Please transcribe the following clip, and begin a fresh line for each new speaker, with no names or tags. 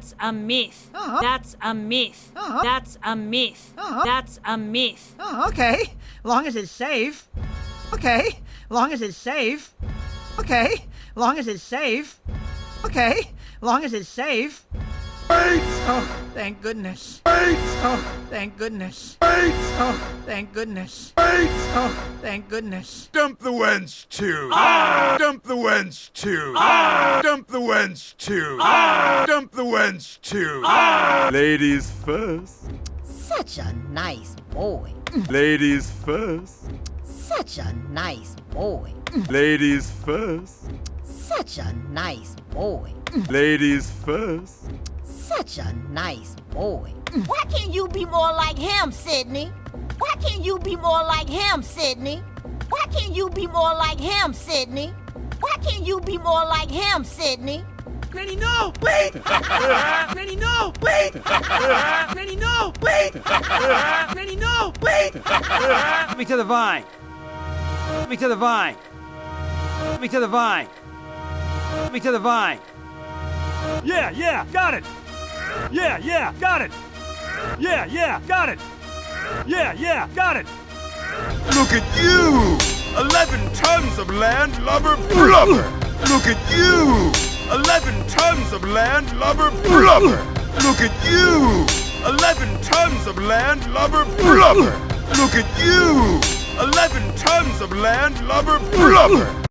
That's a myth. That's a myth. That's a myth. That's a myth.
Oh, okay. Long as it's safe. Okay. Long as it's safe. Okay. Long as it's safe. Okay. Long as it's safe.
Wait!
Oh, thank goodness.
Wait!
Oh, thank goodness.
Wait!
Oh, thank goodness.
Wait!
Oh, thank goodness.
Dump the wench too. Dump the wench too. Dump the wench too. Dump the wench too. Ladies first.
Such a nice boy.
Ladies first.
Such a nice boy.
Ladies first.
Such a nice boy.
Ladies first.
Such a nice boy. Why can't you be more like him, Sydney? Why can't you be more like him, Sydney? Why can't you be more like him, Sydney? Why can't you be more like him, Sydney?
Granny, no! Wait! Granny, no! Wait! Granny, no! Wait! Granny, no! Wait!
Let me to the vine. Let me to the vine. Let me to the vine. Let me to the vine. Yeah, got it. Yeah, got it. Yeah, got it. Yeah, got it.
Look at you! 11 tons of landlubber blubber! Look at you! 11 tons of landlubber blubber! Look at you! 11 tons of landlubber blubber! Look at you! 11 tons of landlubber blubber!